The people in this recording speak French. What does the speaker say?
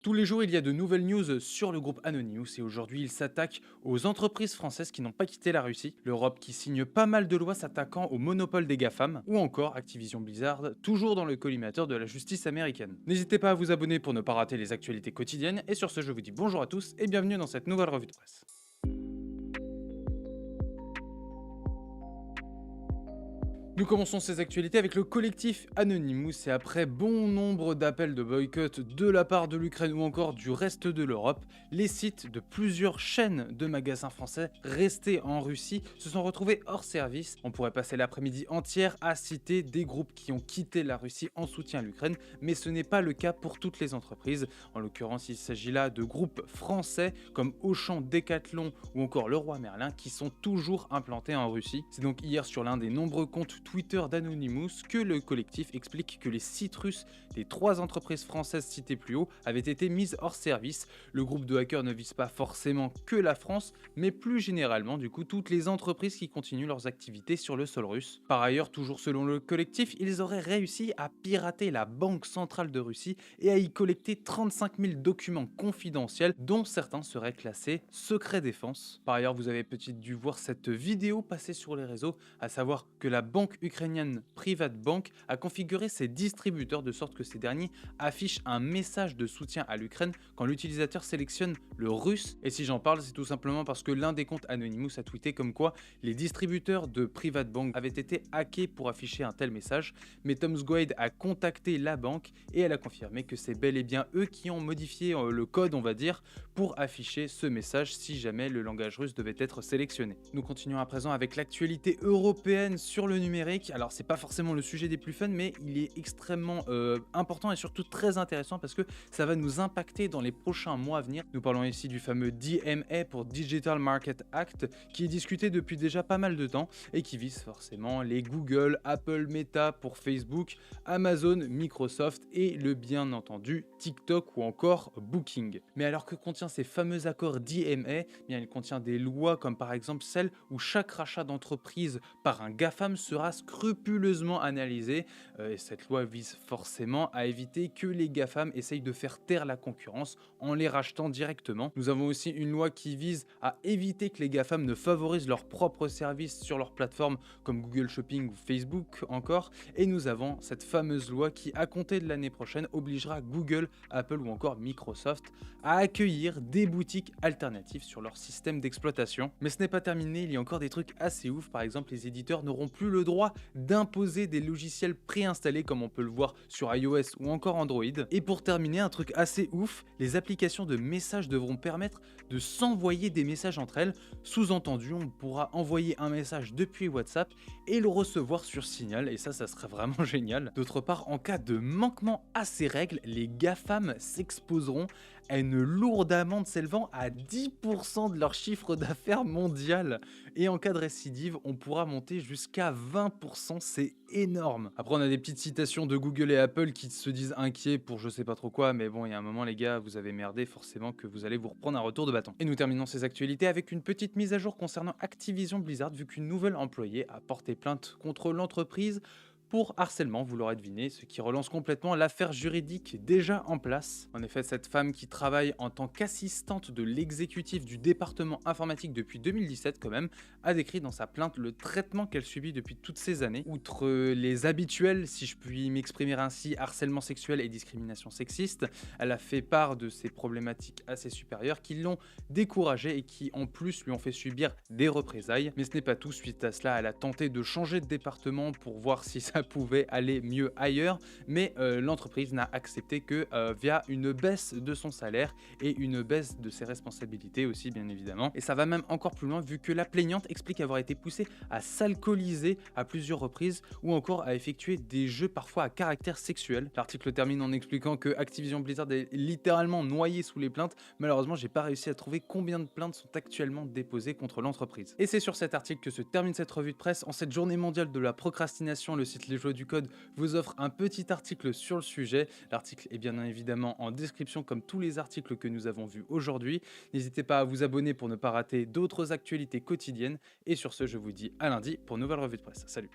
Tous les jours, il y a de nouvelles news sur le groupe Anonymous et aujourd'hui, il s'attaque aux entreprises françaises qui n'ont pas quitté la Russie, l'Europe qui signe pas mal de lois s'attaquant au monopole des GAFAM, ou encore Activision Blizzard, toujours dans le collimateur de la justice américaine. N'hésitez pas à vous abonner pour ne pas rater les actualités quotidiennes et sur ce, je vous dis bonjour à tous et bienvenue dans cette nouvelle revue de presse. Nous commençons ces actualités avec le collectif Anonymous et après bon nombre d'appels de boycott de la part de l'Ukraine ou encore du reste de l'Europe, les sites de plusieurs chaînes de magasins français restés en Russie se sont retrouvés hors service. On pourrait passer l'après-midi entière à citer des groupes qui ont quitté la Russie en soutien à l'Ukraine, mais ce n'est pas le cas pour toutes les entreprises. En l'occurrence, il s'agit là de groupes français comme Auchan, Decathlon ou encore Leroy Merlin qui sont toujours implantés en Russie. C'est donc hier sur l'un des nombreux comptes Twitter d'Anonymous que le collectif explique que les sites russes des 3 entreprises françaises citées plus haut avaient été mises hors service. Le groupe de hackers ne vise pas forcément que la France, mais plus généralement du coup toutes les entreprises qui continuent leurs activités sur le sol russe. Par ailleurs, toujours selon le collectif, ils auraient réussi à pirater la Banque centrale de Russie et à y collecter 35 000 documents confidentiels dont certains seraient classés secret défense. Par ailleurs, vous avez peut-être dû voir cette vidéo passer sur les réseaux, à savoir que la banque ukrainienne Privatbank a configuré ses distributeurs de sorte que ces derniers affichent un message de soutien à l'Ukraine quand l'utilisateur sélectionne le russe. Et si j'en parle, c'est tout simplement parce que l'un des comptes Anonymous a tweeté comme quoi les distributeurs de Privatbank avaient été hackés pour afficher un tel message, mais Tom Squad a contacté la banque et elle a confirmé que c'est bel et bien eux qui ont modifié le code, on va dire, pour afficher ce message si jamais le langage russe devait être sélectionné. Nous continuons à présent avec l'actualité européenne sur le numérique. Alors c'est pas forcément le sujet des plus fun, mais il est extrêmement important et surtout très intéressant parce que ça va nous impacter dans les prochains mois à venir. Nous parlons ici du fameux DMA pour Digital Market Act qui est discuté depuis déjà pas mal de temps et qui vise forcément les Google, Apple, Meta pour Facebook, Amazon, Microsoft et le bien entendu TikTok ou encore Booking. Mais alors que contient ces fameux accords DMA? Bien, il contient des lois comme par exemple celle où chaque rachat d'entreprise par un GAFAM sera scrupuleusement analysé et cette loi vise forcément à éviter que les GAFAM essayent de faire taire la concurrence en les rachetant directement. Nous avons aussi une loi qui vise à éviter que les GAFAM ne favorisent leurs propres services sur leurs plateformes comme Google Shopping ou Facebook encore, et nous avons cette fameuse loi qui, à compter de l'année prochaine, obligera Google, Apple ou encore Microsoft à accueillir des boutiques alternatives sur leur système d'exploitation. Mais ce n'est pas terminé, il y a encore des trucs assez ouf. Par exemple, les éditeurs n'auront plus le droit d'imposer des logiciels préinstallés comme on peut le voir sur iOS ou encore Android. Et pour terminer, un truc assez ouf, les applications de messages devront permettre de s'envoyer des messages entre elles. Sous-entendu, on pourra envoyer un message depuis WhatsApp et le recevoir sur Signal, et ça serait vraiment génial. D'autre part, en cas de manquement à ces règles, les GAFAM s'exposeront à une lourde amende s'élevant à 10% de leur chiffre d'affaires mondial. Et en cas de récidive, on pourra monter jusqu'à 20%, c'est énorme. Après, on a des petites citations de Google et Apple qui se disent inquiets pour je sais pas trop quoi, mais bon, il y a un moment, les gars, vous avez merdé, forcément que vous allez vous reprendre un retour de bâton. Et nous terminons ces actualités avec une petite mise à jour concernant Activision Blizzard, vu qu'une nouvelle employée a porté plainte contre l'entreprise pour harcèlement, vous l'aurez deviné, ce qui relance complètement l'affaire juridique déjà en place. En effet, cette femme qui travaille en tant qu'assistante de l'exécutif du département informatique depuis 2017 quand même, a décrit dans sa plainte le traitement qu'elle subit depuis toutes ces années. Outre les habituels, si je puis m'exprimer ainsi, harcèlement sexuel et discrimination sexiste, elle a fait part de ces problématiques assez supérieures qui l'ont découragée et qui en plus lui ont fait subir des représailles. Mais ce n'est pas tout, suite à cela, elle a tenté de changer de département pour voir si ça pouvait aller mieux ailleurs, mais l'entreprise n'a accepté que via une baisse de son salaire et une baisse de ses responsabilités aussi, bien évidemment. Et ça va même encore plus loin vu que la plaignante explique avoir été poussée à s'alcooliser à plusieurs reprises ou encore à effectuer des jeux parfois à caractère sexuel. L'article termine en expliquant que Activision Blizzard est littéralement noyé sous les plaintes. Malheureusement, j'ai pas réussi à trouver combien de plaintes sont actuellement déposées contre l'entreprise. Et c'est sur cet article que se termine cette revue de presse. En cette journée mondiale de la procrastination, le site Les Joies du Code vous offre un petit article sur le sujet. L'article est bien évidemment en description comme tous les articles que nous avons vus aujourd'hui. N'hésitez pas à vous abonner pour ne pas rater d'autres actualités quotidiennes. Et sur ce, je vous dis à lundi pour une nouvelle revue de presse. Salut!